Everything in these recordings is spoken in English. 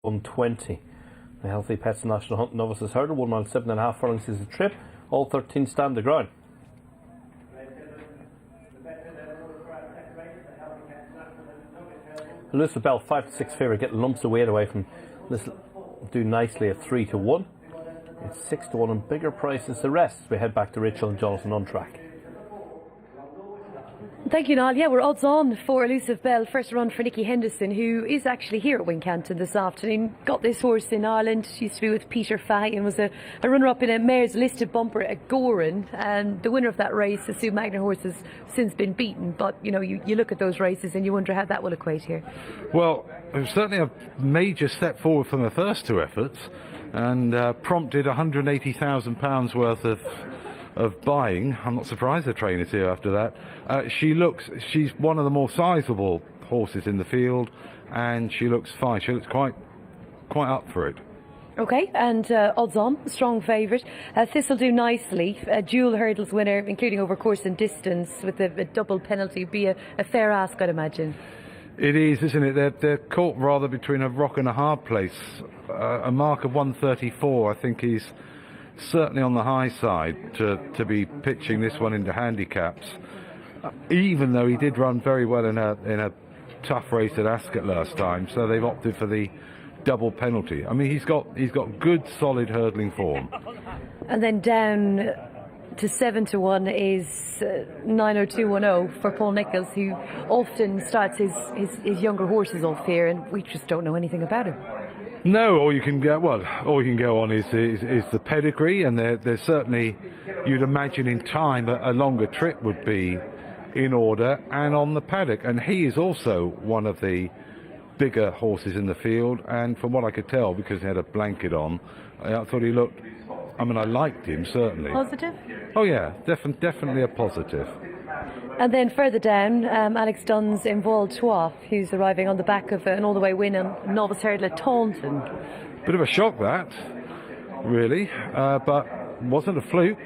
120. The Healthy Pets National Hunt Novices Hurdle, 1 mile 7.5 furlongs is the trip. All 13 stand the ground. Elusive Bell, 5 to 6 favourite, get lumps of weight away from this. Do nicely at 3 to 1. It's 6 to 1 and bigger prices the rest. We head back to Rachel and Jonathan on track. Thank you, Niall. Yeah, we're odds on for Elusive Bell. First run for Nicky Henderson, who is actually here at Wincanton this afternoon. Got this horse in Ireland. She used to be with Peter Fahey and was a runner-up in a Mayor's Listed Bumper at Goran. And the winner of that race, the Sue Magner horse, has since been beaten. But, you know, you look at those races and you wonder how that will equate here. Well, it was certainly a major step forward from the first two efforts and prompted £180,000 worth of buying. I'm not surprised the trainer's here after that. She's one of the more sizable horses in the field, and she looks fine. She looks quite up for it. Okay, and odds on, strong favourite. This'll do nicely. Dual hurdles winner, including over course and distance, with a double penalty. Be a fair ask, I'd imagine. It is, isn't it? They're caught rather between a rock and a hard place. A mark of 134, I think, is certainly on the high side to be pitching this one into handicaps, even though he did run very well in a tough race at Ascot last time. So they've opted for the double penalty. I mean, he's got good solid hurdling form. And then down to 7 to 1 is 90210 for Paul Nichols, who often starts his younger horses off here, and we just don't know anything about him. No, all you can go on is the pedigree, and there's certainly, you'd imagine in time a longer trip would be in order, and on the paddock. And he is also one of the bigger horses in the field, and from what I could tell, because he had a blanket on, I thought he looked, I mean, I liked him, certainly. Positive? Oh yeah, definitely a positive. And then further down, Alex Dunn's Involved Trois, who's arriving on the back of an all-the-way win on Novice Hurdle at Taunton. Bit of a shock, that, really, but wasn't a fluke.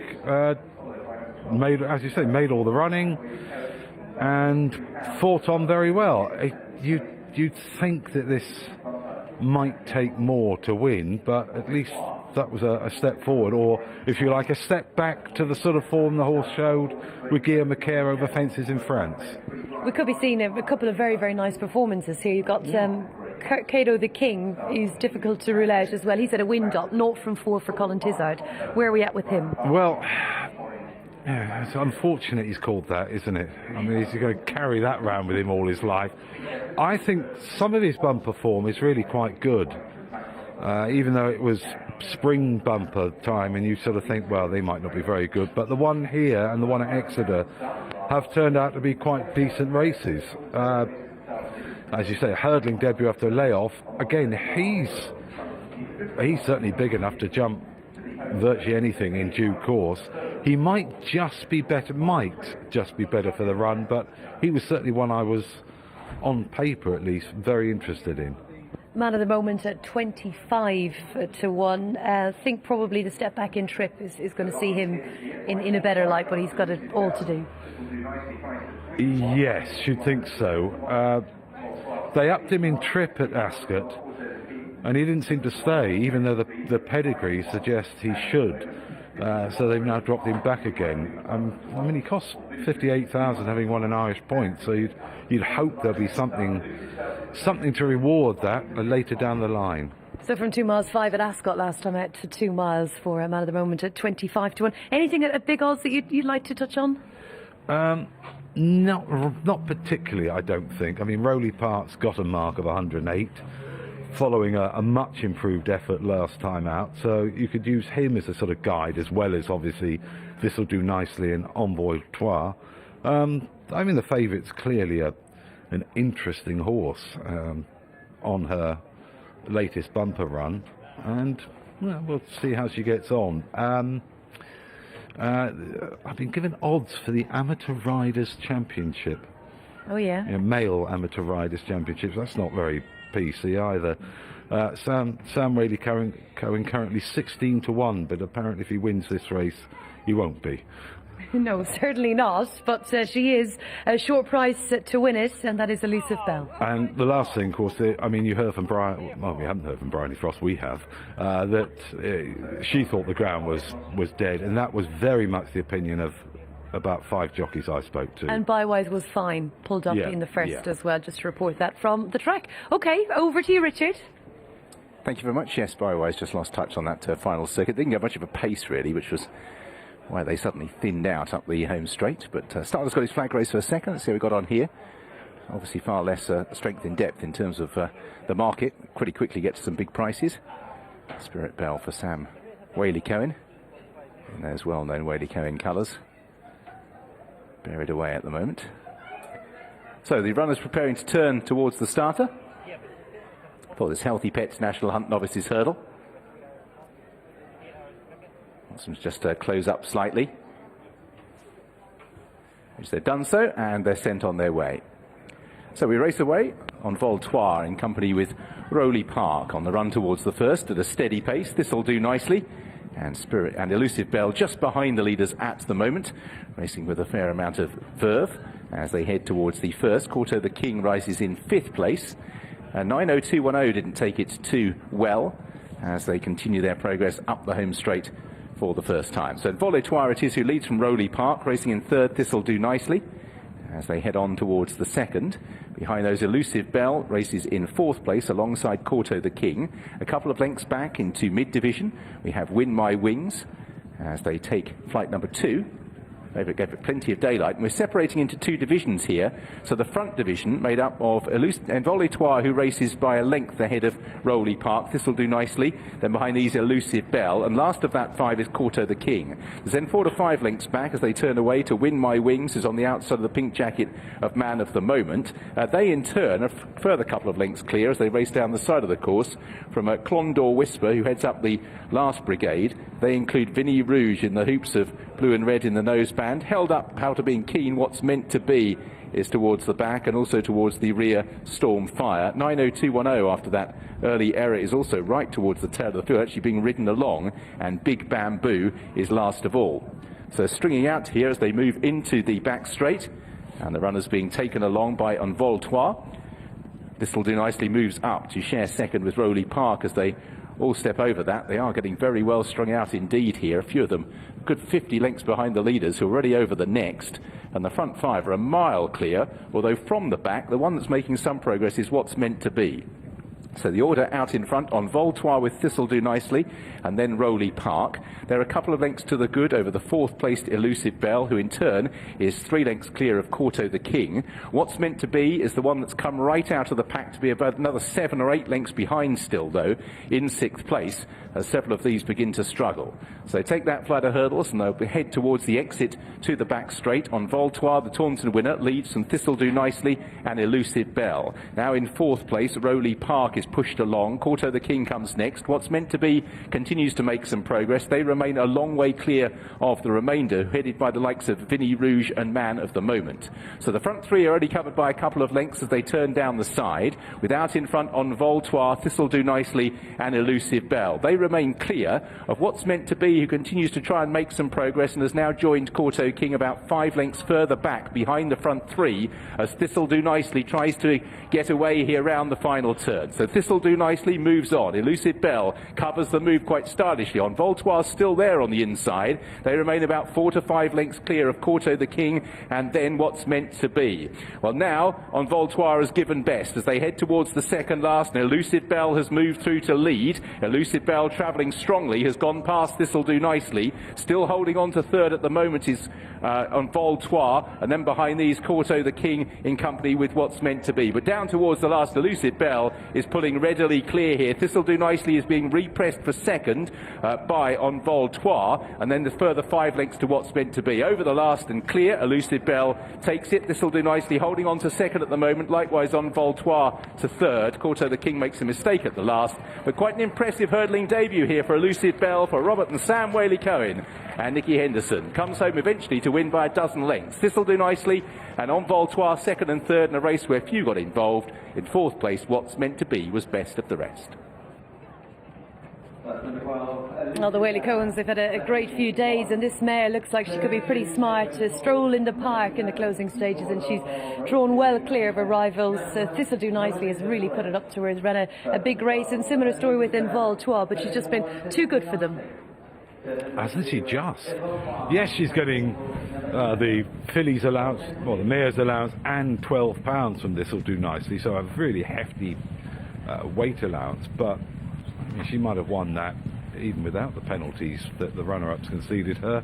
Made, as you say, made all the running and fought on very well. You'd think that this might take more to win, but at least that was a step forward, or if you like, a step back to the sort of form the horse showed with Guillaume Macaire over fences in France. We could be seeing a couple of very, very nice performances here. You've got Cato the King, who's difficult to rule out as well. He's at a win dot, 0 from 4 for Colin Tizard. Where are we at with him? Well, yeah, it's unfortunate he's called that, isn't it? I mean, he's going to carry that round with him all his life. I think some of his bumper form is really quite good. Even though it was spring bumper time and you sort of think, well, they might not be very good, but the one here and the one at Exeter have turned out to be quite decent races. As you say, a hurdling debut after a layoff. Again, he's certainly big enough to jump virtually anything in due course. He might just be better for the run, but he was certainly one I was, on paper at least, very interested in. Man of the moment at 25 to 1. I think probably the step back in trip is going to see him in a better light, but he's got it all to do. Yes, you'd think so. They upped him in trip at Ascot, and he didn't seem to stay, even though the pedigree suggests he should. So they've now dropped him back again. I mean, he cost 58,000 having won an Irish point, so you'd hope there'll be something to reward that later down the line. So from 2 miles 5 at Ascot last time out to 2 miles for a Man of the Moment at 25 to 1. Anything at big odds that you'd like to touch on? Not particularly, I don't think. I mean, Rowley Park's got a mark of 108. Following a much improved effort last time out, so you could use him as a sort of guide, as well as obviously This'll Do Nicely in Envoy Trois. I mean, the favourite's clearly an interesting horse on her latest bumper run, and well, we'll see how she gets on. I've been given odds for the Amateur Riders Championship. Oh yeah, male Amateur Riders Championships. That's not very PC either. Sam Rayleigh currently 16 to 1, but apparently if he wins this race, he won't be. No, certainly not. But she is a short price to win it, and that is Elusive Bell. And the last thing, of course, I mean, you heard from Brian. Well, we haven't heard from Bryony Frost. We have that she thought the ground was dead, and that was very much the opinion of about 5 jockeys I spoke to. And Bywise was fine, pulled up in the first as well. Just to report that from the track. Okay, over to you, Richard. Thank you very much. Yes, Bywise just lost touch on that final circuit. Didn't get much of a pace really, which was why they suddenly thinned out up the home straight. But Starler's got his flag race for a second. Let's see how we got on here. Obviously far less strength in depth in terms of the market. Pretty quickly gets some big prices. Spirit Bell for Sam Whaley-Cohen. And there's well-known Whaley-Cohen colours. Buried away at the moment. So the runner's preparing to turn towards the starter for this Healthy Pets National Hunt Novices Hurdle. Watson just close up slightly, which they've done so, and they're sent on their way. So we race away on Vol Trois in company with Rowley Park on the run towards the first at a steady pace. This will do nicely. And Spirit and Elusive Bell just behind the leaders at the moment, racing with a fair amount of verve as they head towards the first. Corto the King rises in 5th place. 90210 didn't take it too well as they continue their progress up the home straight for the first time. So Vol Trois it is who leads from Rowley Park, racing in 3rd. This will do nicely as they head on towards the second. Behind those, Elusive Bell races in 4th place alongside Corto the King. A couple of lengths back into mid-division, we have Win My Wings as they take flight number 2. They've got plenty of daylight, and we're separating into 2 divisions here. So the front division made up of Vol Trois, who races by a length ahead of Rowley Park. This will do nicely. Then behind these, Elusive Bell, and last of that 5 is Corto the King. There's then 4 to 5 lengths back as they turn away to Win My Wings, who's on the outside of the pink jacket of Man of the Moment. They in turn are a further couple of lengths clear as they race down the side of the course from Clondor Whisper, who heads up the last brigade. They include Vinnie Rouge in the hoops of blue and red in the noseband, held up out of being keen. What's meant to be is towards the back and also towards the rear Storm Fire. 90210 after that early error is also right towards the tail of the field, actually being ridden along, and Big Bamboo is last of all. So stringing out here as they move into the back straight, and the runners being taken along by Vol Trois. This will do nicely, moves up to share second with Rowley Park as they all step over that. They are getting very well strung out indeed here. A few of them a good 50 lengths behind the leaders, who are already over the next. And the front 5 are a mile clear, although from the back, the one that's making some progress is What's Meant to Be. So the order out in front on Vol Trois with Thistle do nicely, and then Rowley Park. They're a couple of lengths to the good over the 4th placed Elusive Bell, who in turn is 3 lengths clear of Corto the King. What's Meant to Be is the one that's come right out of the pack to be about another 7 or 8 lengths behind still, though, in 6th place, as several of these begin to struggle. So take that flight of hurdles, and they'll head towards the exit to the back straight. On Vol Trois, the Taunton winner leads from Thistle do nicely and Elusive Bell. Now in 4th place, Rowley Park is pushed along. Corto the King comes next. What's Meant to Be continues to make some progress. They remain a long way clear of the remainder, headed by the likes of Vinnie Rouge and Man of the Moment. So the front 3 are already covered by a couple of lengths as they turn down the side. Without in front on Vol Trois, Thistle do nicely and Elusive Bell. They remain clear of What's Meant to Be, who continues to try and make some progress and has now joined Corto King about 5 lengths further back behind the front 3 as Thistle do nicely tries to get away here round the final turn. So Thistle do nicely moves on. Elusive Bell covers the move quite stylishly on. Vol Trois still there on the inside. They remain about 4 to 5 lengths clear of Corto the King and then What's Meant to Be. Well, now on Vol Trois has given best as they head towards the second last, and Elusive Bell has moved through to lead. Elusive Bell travelling strongly has gone past Thistle do nicely. Still holding on to third at the moment is on Vol Trois, and then behind these Corto the King in company with What's Meant to Be. But down towards the last, Elusive Bell is pulling readily clear here. Thistle do nicely is being repressed for second by on Vol Trois, and then the further 5 lengths to What's Meant to Be. Over the last and clear, Elusive Bell takes it. Thistle do nicely holding on to second at the moment. Likewise on Vol Trois to third. Corto the King makes a mistake at the last, but quite an impressive hurdling debut here for Elusive Bell, for Robert and Sam Whaley-Cohen. And Nicky Henderson comes home eventually to win by a dozen lengths. Thistle do nicely, and on Vol Trois, second and third in a race where few got involved. In 4th place, What's Meant to Be was best of the rest. Well, the Whaley Cohens, they've had a great few days, and this mare looks like she could be pretty smart to stroll in the park in the closing stages, and she's drawn well clear of her rivals. This'll Do Nicely has really put it up to her, has ran a big race, and similar story with Envol Trois, but she's just been too good for them. Hasn't she just? Yes, she's getting the fillies allowance, well, the mare's allowance, and £12 from This'll Do Nicely, so a really hefty weight allowance, but I mean, she might have won that even without the penalties that the runner-ups conceded her,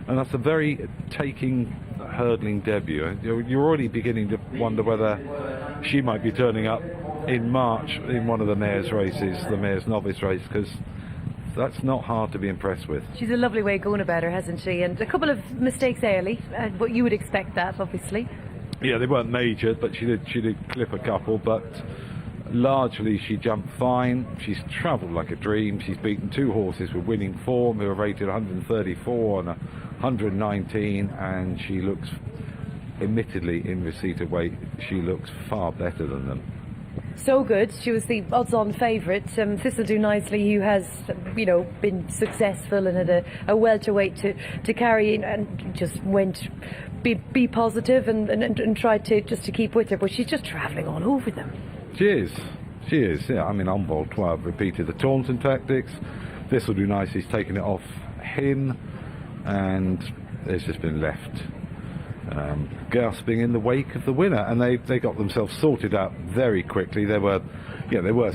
and that's a very taking, hurdling debut. You're already beginning to wonder whether she might be turning up in March in one of the mare's races, the mare's novice race, because that's not hard to be impressed with. She's a lovely way going about her, hasn't she? And a couple of mistakes early, but you would expect that, obviously. Yeah, they weren't major, but she did clip a couple, but largely she jumped fine. She's travelled like a dream. She's beaten two horses with winning form who are rated 134 and 119, and she looks, admittedly in receipt of weight, she looks far better than them. So good. She was the odds-on favourite. This'll Do Nicely, who has, been successful and had a welterweight to carry in, and just went be positive and tried to keep with her, but she's just travelling all over them. She is, yeah. I mean, Envol Trois repeated the Taunton tactics. This'll Do Nicely's taken it off him, and it's just been left gasping in the wake of the winner, and they got themselves sorted out very quickly. There were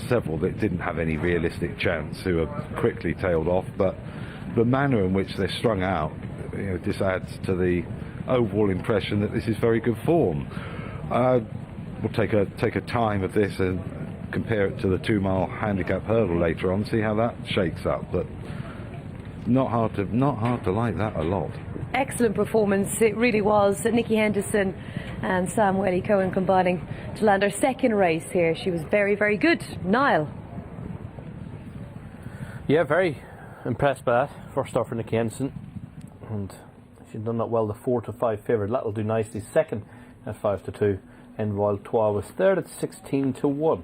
several that didn't have any realistic chance who were quickly tailed off, but the manner in which they're strung out, just adds to the overall impression that this is very good form. We'll take a time of this and compare it to the 2 mile handicap hurdle later on, see how that shakes up, but not hard to like that a lot. Excellent performance, it really was. Nicky Henderson and Sam Whaley Cohen combining to land her second race here. She was very, very good. Niall. Yeah, very impressed by that. First off for Nicky Henderson, and she's done that well. The 4-5 favourite. That'll Do Nicely second at 5-2. Envol Trois was third at 16-1.